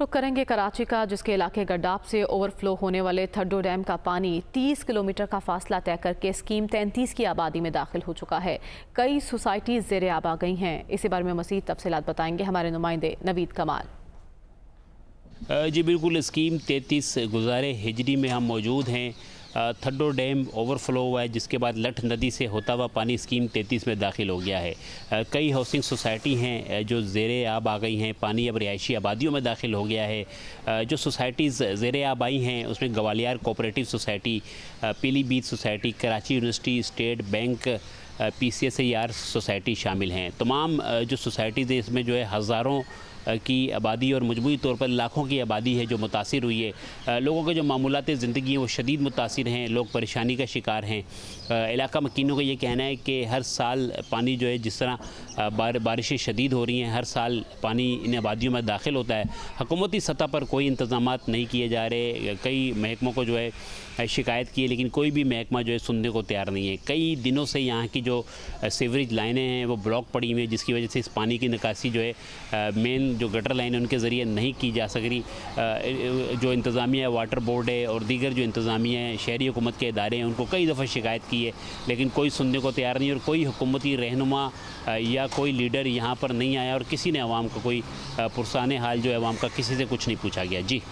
रुक करेंगे कराची का, जिसके इलाके गड्डाब से ओवरफ्लो होने वाले थड्डो डैम का पानी 30 किलोमीटर का फासला तय करके स्कीम 33 की आबादी में दाखिल हो चुका है। कई सोसाइटीज ज़ेरे आब आ गई हैं। इसी बारे में मज़ीद तफसीलात बताएंगे हमारे नुमाइंदे नवीद कमाल। जी बिल्कुल, स्कीम 33 गुज़ारे हिजरी में हम मौजूद हैं। थड्डो डैम ओवरफ्लो हुआ है, जिसके बाद लठ नदी से होता हुआ पानी स्कीम 33 में दाखिल हो गया है। कई हाउसिंग सोसाइटी हैं जो ज़ेरे आब आ गई हैं, पानी अब रिहायशी आबादियों में दाखिल हो गया है। जो सोसाइटीज़ ज़ेरे आब आई हैं उसमें Gwalior cooperative society, Pilibhit society, Karachi university, state bank, PCSAR society शामिल हैं। तमाम जो सोसाइटीज़ हैं इसमें जो है हज़ारों की आबादी और मजमूई तौर पर लाखों की आबादी है जो मुतासिर हुई है। लोगों के जो मामूलाती ज़िंदगी हैं वो शदीद मुतासिर हैं, लोग परेशानी का शिकार हैं। इलाका मकीनों का ये कहना है कि हर साल पानी जो है, जिस तरह बारिशें शदीद हो रही हैं, हर साल पानी इन आबादियों में दाखिल होता है। हुकूमती सतह पर कोई इंतज़ामात नहीं किए जा रहे। कई महकमों को जो है शिकायत की है, लेकिन कोई भी महकमा जो है सुनने को तैयार नहीं है। कई दिनों से यहाँ की जो सीवरेज लाइनें हैं वो ब्लॉक पड़ी हुई हैं, जिसकी वजह से इस पानी की निकासी जो है मेन जो गटर लाइन है उनके ज़रिए नहीं की जा सक रही। जो इंतज़ामिया है, वाटर बोर्ड है और दीगर जो इंतज़ामिया है, शहरी हुकूमत के इदारे हैं, उनको कई दफ़ा शिकायत की है, लेकिन कोई सुनने को तैयार नहीं। और कोई हुकूमती रहनुमा या कोई लीडर यहाँ पर नहीं आया और किसी ने अवाम का कोई पुरसाने हाल जो है अवाम का किसी से कुछ नहीं पूछा गया। जी,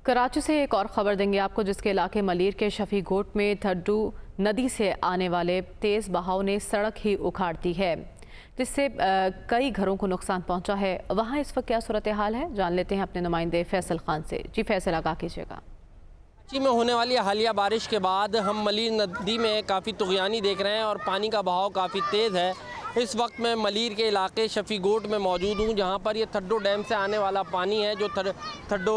कराची से एक और ख़बर देंगे आपको, जिसके इलाके मलीर के शफी गोट में थड्डू नदी से आने वाले तेज़ बहाव ने सड़क ही उखाड़ दी है, जिससे कई घरों को नुकसान पहुंचा है। वहां इस वक्त क्या सूरत हाल है, जान लेते हैं अपने नुमाइंदे फैसल खान से। जी फैसल, आगाह कीजिएगा। कराची में होने वाली हालिया बारिश के बाद हम मलीर नदी में काफ़ी तुग़यानी देख रहे हैं और पानी का बहाव काफ़ी तेज़ है। इस वक्त मैं मलीर के इलाके शफी गोट में मौजूद हूँ, जहाँ पर ये थड्डो डैम से आने वाला पानी है जो थड्डो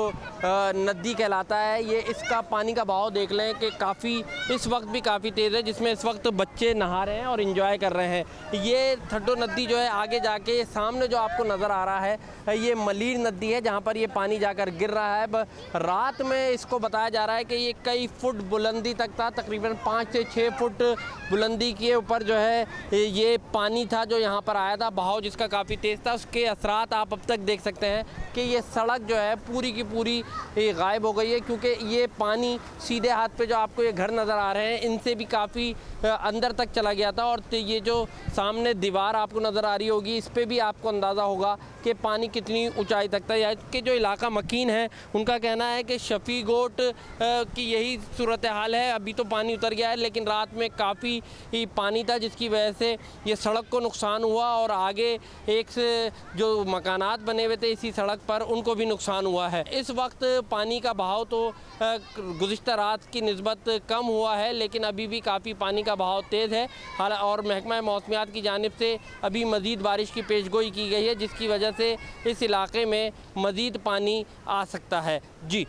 नदी कहलाता है। ये इसका पानी का बहाव देख लें कि काफ़ी इस वक्त भी काफ़ी तेज़ है, जिसमें इस वक्त बच्चे नहा रहे हैं और इंजॉय कर रहे हैं। ये थड्डो नदी जो है आगे जाके सामने जो आपको नज़र आ रहा है ये मलीर नदी है, जहाँ पर ये पानी जाकर गिर रहा है। रात में इसको बताया जा रहा है कि ये कई फुट बुलंदी तक था, तकरीबन 5 से 6 फुट बुलंदी के ऊपर जो है ये पानी था जो यहाँ पर आया था, बहाव जिसका काफ़ी तेज़ था। उसके असरात आप अब तक देख सकते हैं कि ये सड़क जो है पूरी की पूरी गायब हो गई है, क्योंकि ये पानी सीधे हाथ पे जो आपको ये घर नज़र आ रहे हैं इनसे भी काफ़ी अंदर तक चला गया था। और ये जो सामने दीवार आपको नज़र आ रही होगी, इस पर भी आपको अंदाज़ा होगा कि पानी कितनी ऊंचाई तक था। यहाँ के जो इलाका मकीन है उनका कहना है कि शफी गोट की यही सूरत हाल है। अभी तो पानी उतर गया है, लेकिन रात में काफ़ी पानी था, जिसकी वजह से ये सड़क को नुकसान हुआ और आगे एक से जो मकानात बने हुए थे इसी सड़क पर उनको भी नुकसान हुआ है। इस वक्त पानी का बहाव तो गुज़िश्ता रात की निस्बत कम हुआ है, लेकिन अभी भी काफ़ी पानी का बहाव तेज़ है। और महकमा मौसमियात की जानिब से अभी मज़ीद बारिश की पेशगोई की गई है, जिसकी वजह से इस इलाके में मज़ीद पानी आ सकता है। जी।